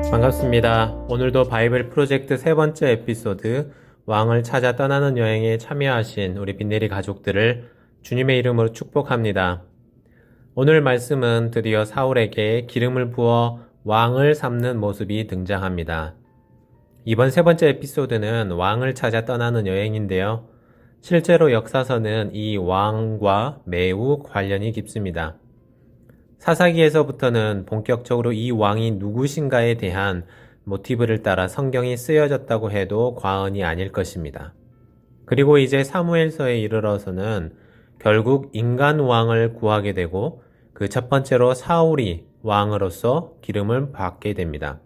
반갑습니다. 오늘도 바이블 프로젝트 세 번째 에피소드 왕을 찾아 떠나는 여행에 참여하신 우리 빈네리 가족들을 주님의 이름으로 축복합니다. 오늘 말씀은 드디어 사울에게 기름을 부어 왕을 삼는 모습이 등장합니다. 이번 세 번째 에피소드는 왕을 찾아 떠나는 여행인데요. 실제로 역사서는 이 왕과 매우 관련이 깊습니다. 사사기에서부터는 본격적으로 이 왕이 누구신가에 대한 모티브를 따라 성경이 쓰여졌다고 해도 과언이 아닐 것입니다. 그리고 이제 사무엘서에 이르러서는 결국 인간 왕을 구하게 되고 그 첫 번째로 사울이 왕으로서 기름을 받게 됩니다.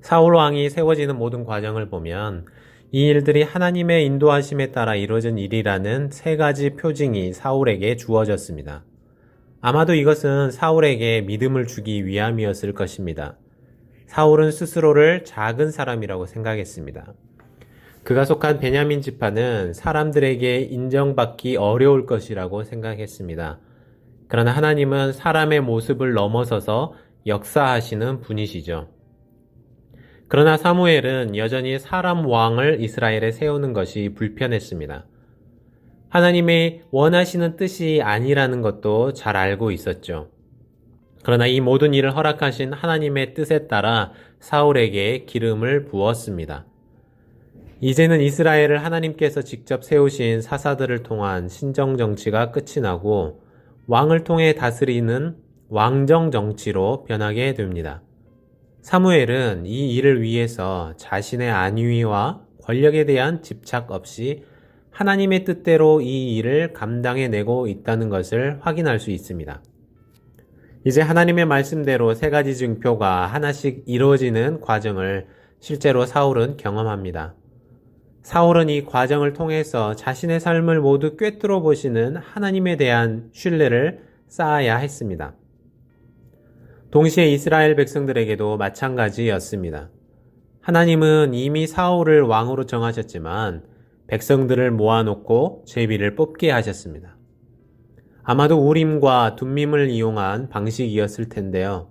사울 왕이 세워지는 모든 과정을 보면 이 일들이 하나님의 인도하심에 따라 이루어진 일이라는 세 가지 표징이 사울에게 주어졌습니다. 아마도 이것은 사울에게 믿음을 주기 위함이었을 것입니다. 사울은 스스로를 작은 사람이라고 생각했습니다. 그가 속한 베냐민 지파는 사람들에게 인정받기 어려울 것이라고 생각했습니다. 그러나 하나님은 사람의 모습을 넘어서서 역사하시는 분이시죠. 그러나 사무엘은 여전히 사람 왕을 이스라엘에 세우는 것이 불편했습니다. 하나님의 원하시는 뜻이 아니라는 것도 잘 알고 있었죠. 그러나 이 모든 일을 허락하신 하나님의 뜻에 따라 사울에게 기름을 부었습니다. 이제는 이스라엘을 하나님께서 직접 세우신 사사들을 통한 신정 정치가 끝이 나고 왕을 통해 다스리는 왕정 정치로 변하게 됩니다. 사무엘은 이 일을 위해서 자신의 안위와 권력에 대한 집착 없이 하나님의 뜻대로 이 일을 감당해내고 있다는 것을 확인할 수 있습니다. 이제 하나님의 말씀대로 세 가지 증표가 하나씩 이루어지는 과정을 실제로 사울은 경험합니다. 사울은 이 과정을 통해서 자신의 삶을 모두 꿰뚫어 보시는 하나님에 대한 신뢰를 쌓아야 했습니다. 동시에 이스라엘 백성들에게도 마찬가지였습니다. 하나님은 이미 사울을 왕으로 정하셨지만 백성들을 모아놓고 제비를 뽑게 하셨습니다. 아마도 우림과 둠밈을 이용한 방식이었을 텐데요.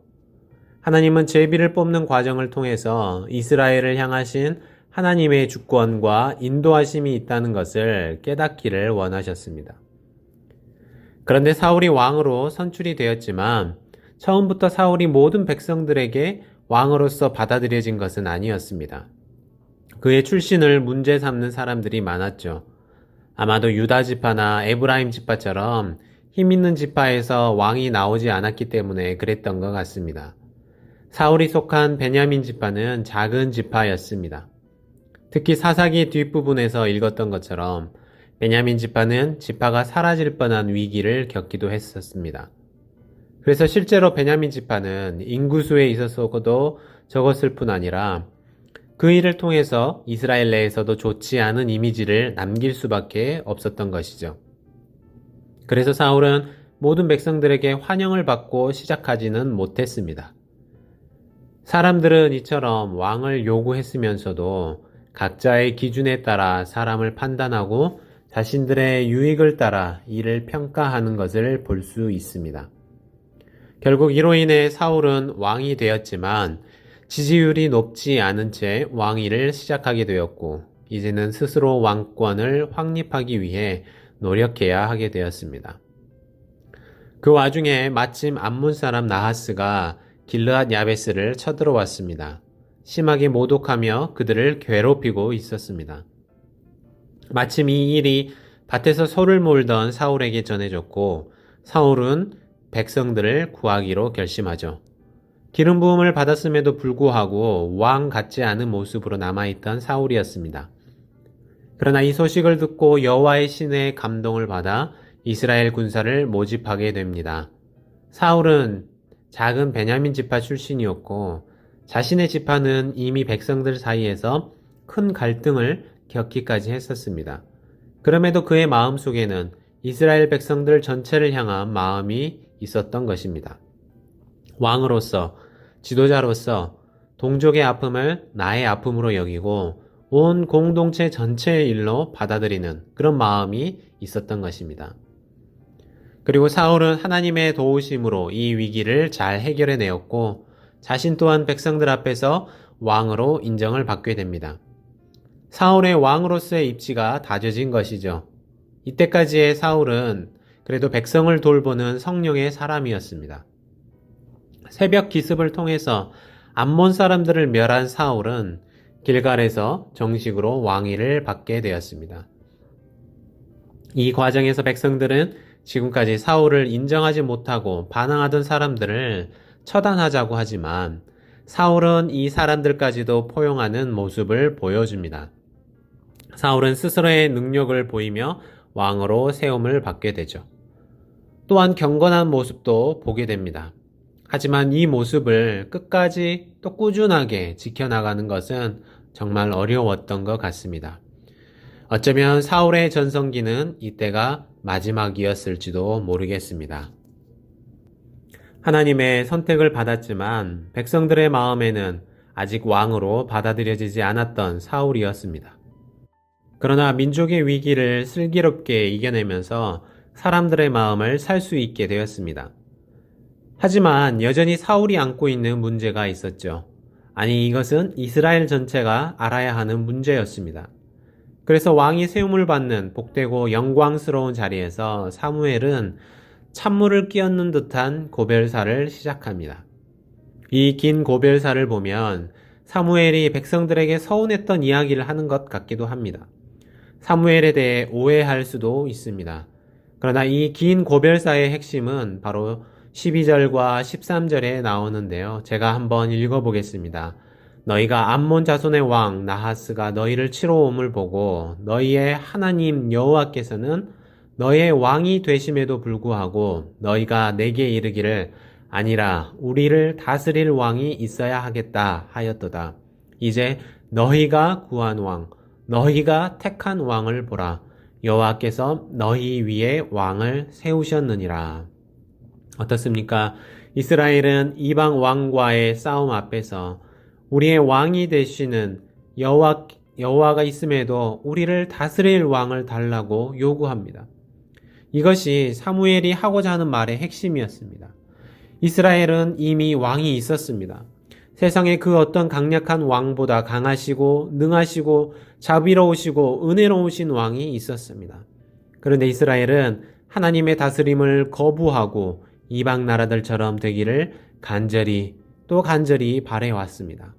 하나님은 제비를 뽑는 과정을 통해서 이스라엘을 향하신 하나님의 주권과 인도하심이 있다는 것을 깨닫기를 원하셨습니다. 그런데 사울이 왕으로 선출이 되었지만 처음부터 사울이 모든 백성들에게 왕으로서 받아들여진 것은 아니었습니다. 그의 출신을 문제 삼는 사람들이 많았죠. 아마도 유다 지파나 에브라임 지파처럼 힘 있는 지파에서 왕이 나오지 않았기 때문에 그랬던 것 같습니다. 사울이 속한 베냐민 지파는 작은 지파였습니다. 특히 사사기 뒷부분에서 읽었던 것처럼 베냐민 지파는 지파가 사라질 뻔한 위기를 겪기도 했었습니다. 그래서 실제로 베냐민 지파는 인구수에 있어서도 적었을 뿐 아니라 그 일을 통해서 이스라엘 내에서도 좋지 않은 이미지를 남길 수밖에 없었던 것이죠. 그래서 사울은 모든 백성들에게 환영을 받고 시작하지는 못했습니다. 사람들은 이처럼 왕을 요구했으면서도 각자의 기준에 따라 사람을 판단하고 자신들의 유익을 따라 이를 평가하는 것을 볼 수 있습니다. 결국 이로 인해 사울은 왕이 되었지만 지지율이 높지 않은 채 왕위를 시작하게 되었고 이제는 스스로 왕권을 확립하기 위해 노력해야 하게 되었습니다. 그 와중에 마침 암몬 사람 나하스가 길르앗 야베스를 쳐들어왔습니다. 심하게 모독하며 그들을 괴롭히고 있었습니다. 마침 이 일이 밭에서 소를 몰던 사울에게 전해졌고 사울은 백성들을 구하기로 결심하죠. 기름 부음을 받았음에도 불구하고 왕 같지 않은 모습으로 남아있던 사울이었습니다. 그러나 이 소식을 듣고 여호와의 신의 감동을 받아 이스라엘 군사를 모집하게 됩니다. 사울은 작은 베냐민 지파 출신이었고 자신의 지파는 이미 백성들 사이에서 큰 갈등을 겪기까지 했었습니다. 그럼에도 그의 마음속에는 이스라엘 백성들 전체를 향한 마음이 있었던 것입니다. 왕으로서, 지도자로서 동족의 아픔을 나의 아픔으로 여기고 온 공동체 전체의 일로 받아들이는 그런 마음이 있었던 것입니다. 그리고 사울은 하나님의 도우심으로 이 위기를 잘 해결해내었고 자신 또한 백성들 앞에서 왕으로 인정을 받게 됩니다. 사울의 왕으로서의 입지가 다져진 것이죠. 이때까지의 사울은 그래도 백성을 돌보는 성령의 사람이었습니다. 새벽 기습을 통해서 암몬 사람들을 멸한 사울은 길갈에서 정식으로 왕위를 받게 되었습니다. 이 과정에서 백성들은 지금까지 사울을 인정하지 못하고 반항하던 사람들을 처단하자고 하지만 사울은 이 사람들까지도 포용하는 모습을 보여줍니다. 사울은 스스로의 능력을 보이며 왕으로 세움을 받게 되죠. 또한 경건한 모습도 보게 됩니다. 하지만 이 모습을 끝까지 또 꾸준하게 지켜나가는 것은 정말 어려웠던 것 같습니다. 어쩌면 사울의 전성기는 이때가 마지막이었을지도 모르겠습니다. 하나님의 선택을 받았지만 백성들의 마음에는 아직 왕으로 받아들여지지 않았던 사울이었습니다. 그러나 민족의 위기를 슬기롭게 이겨내면서 사람들의 마음을 살 수 있게 되었습니다. 하지만 여전히 사울이 안고 있는 문제가 있었죠. 아니, 이것은 이스라엘 전체가 알아야 하는 문제였습니다. 그래서 왕이 세움을 받는 복되고 영광스러운 자리에서 사무엘은 찬물을 끼얹는 듯한 고별사를 시작합니다. 이 긴 고별사를 보면 사무엘이 백성들에게 서운했던 이야기를 하는 것 같기도 합니다. 사무엘에 대해 오해할 수도 있습니다. 그러나 이 긴 고별사의 핵심은 바로 12절과 13절에 나오는데요. 제가 한번 읽어보겠습니다. 너희가 암몬 자손의 왕 나하스가 너희를 치러 옴을 보고 너희의 하나님 여호와께서는 너희의 왕이 되심에도 불구하고 너희가 내게 이르기를 아니라 우리를 다스릴 왕이 있어야 하겠다 하였도다. 이제 너희가 구한 왕, 너희가 택한 왕을 보라. 여호와께서 너희 위에 왕을 세우셨느니라. 어떻습니까? 이스라엘은 이방 왕과의 싸움 앞에서 우리의 왕이 되시는 여호와가 있음에도 우리를 다스릴 왕을 달라고 요구합니다. 이것이 사무엘이 하고자 하는 말의 핵심이었습니다. 이스라엘은 이미 왕이 있었습니다. 세상에 그 어떤 강력한 왕보다 강하시고 능하시고 자비로우시고 은혜로우신 왕이 있었습니다. 그런데 이스라엘은 하나님의 다스림을 거부하고 이방 나라들처럼 되기를 간절히 바래왔습니다.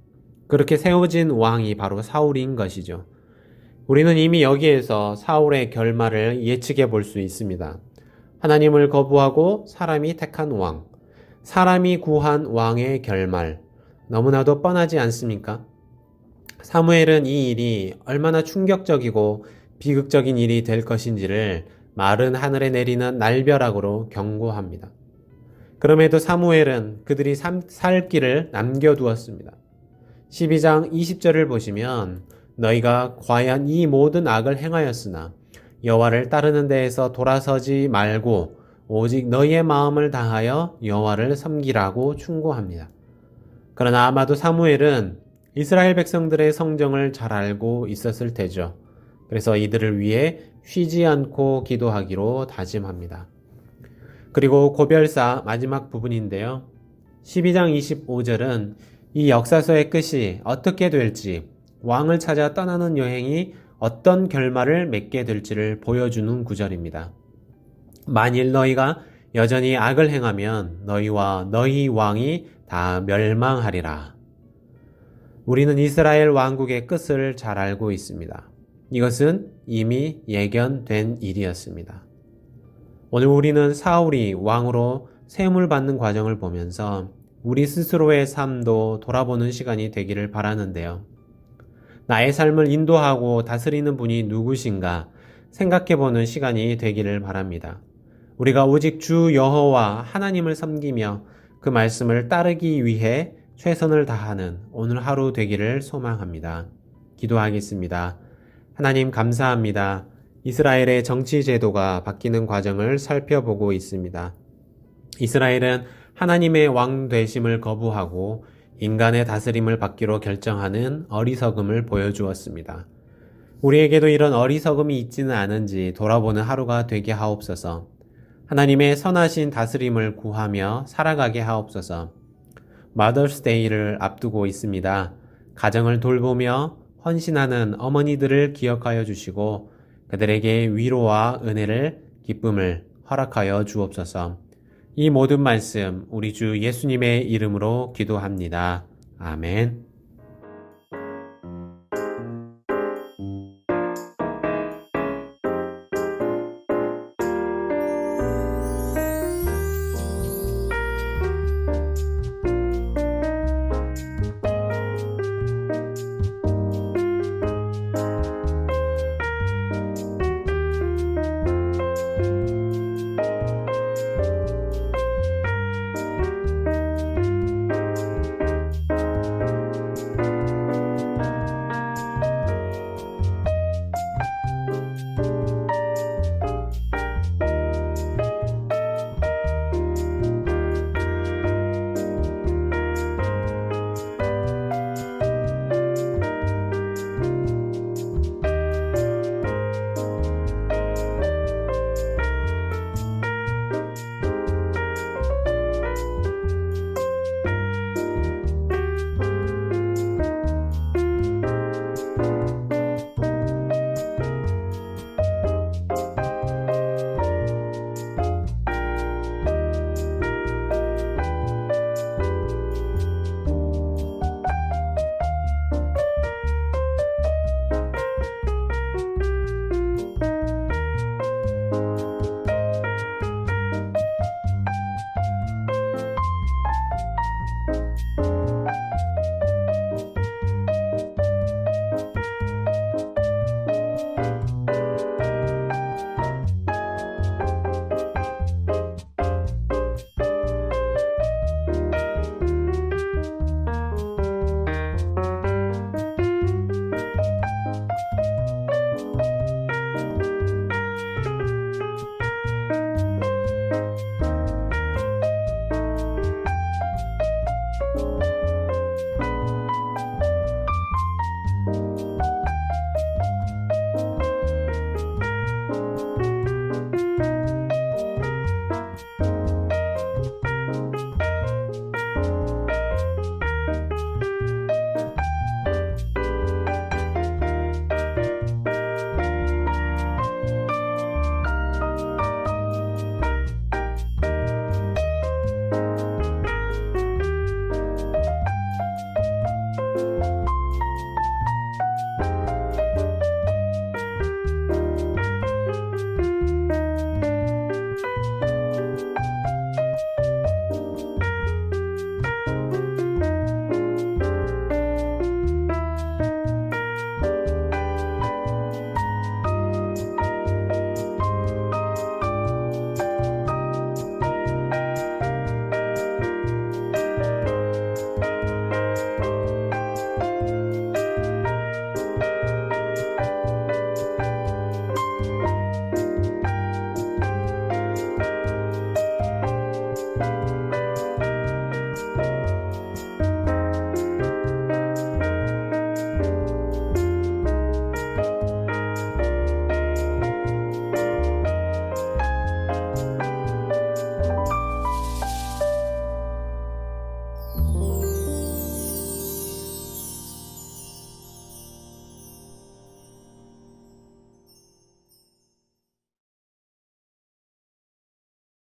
그렇게 세워진 왕이 바로 사울인 것이죠. 우리는 이미 여기에서 사울의 결말을 예측해 볼 수 있습니다. 하나님을 거부하고 사람이 택한 왕, 사람이 구한 왕의 결말, 너무나도 뻔하지 않습니까? 사무엘은 이 일이 얼마나 충격적이고 비극적인 일이 될 것인지를 마른 하늘에 내리는 날벼락으로 경고합니다. 그럼에도 사무엘은 그들이 살 길을 남겨두었습니다. 12장 20절을 보시면 너희가 과연 이 모든 악을 행하였으나 여호와를 따르는 데에서 돌아서지 말고 오직 너희의 마음을 다하여 여호와를 섬기라고 충고합니다. 그러나 아마도 사무엘은 이스라엘 백성들의 성정을 잘 알고 있었을 테죠. 그래서 이들을 위해 쉬지 않고 기도하기로 다짐합니다. 그리고 고별사 마지막 부분인데요. 12장 25절은 이 역사서의 끝이 어떻게 될지, 왕을 찾아 떠나는 여행이 어떤 결말을 맺게 될지를 보여주는 구절입니다. 만일 너희가 여전히 악을 행하면 너희와 너희 왕이 다 멸망하리라. 우리는 이스라엘 왕국의 끝을 잘 알고 있습니다. 이것은 이미 예견된 일이었습니다. 오늘 우리는 사울이 왕으로 세움을 받는 과정을 보면서 우리 스스로의 삶도 돌아보는 시간이 되기를 바라는데요. 나의 삶을 인도하고 다스리는 분이 누구신가 생각해보는 시간이 되기를 바랍니다. 우리가 오직 주 여호와 하나님을 섬기며 그 말씀을 따르기 위해 최선을 다하는 오늘 하루 되기를 소망합니다. 기도하겠습니다. 하나님 감사합니다. 이스라엘의 정치 제도가 바뀌는 과정을 살펴보고 있습니다. 이스라엘은 하나님의 왕 되심을 거부하고 인간의 다스림을 받기로 결정하는 어리석음을 보여주었습니다. 우리에게도 이런 어리석음이 있지는 않은지 돌아보는 하루가 되게 하옵소서. 하나님의 선하신 다스림을 구하며 살아가게 하옵소서. 마더스데이를 앞두고 있습니다. 가정을 돌보며 헌신하는 어머니들을 기억하여 주시고 그들에게 위로와 은혜를 기쁨을 허락하여 주옵소서. 이 모든 말씀 우리 주 예수님의 이름으로 기도합니다. 아멘.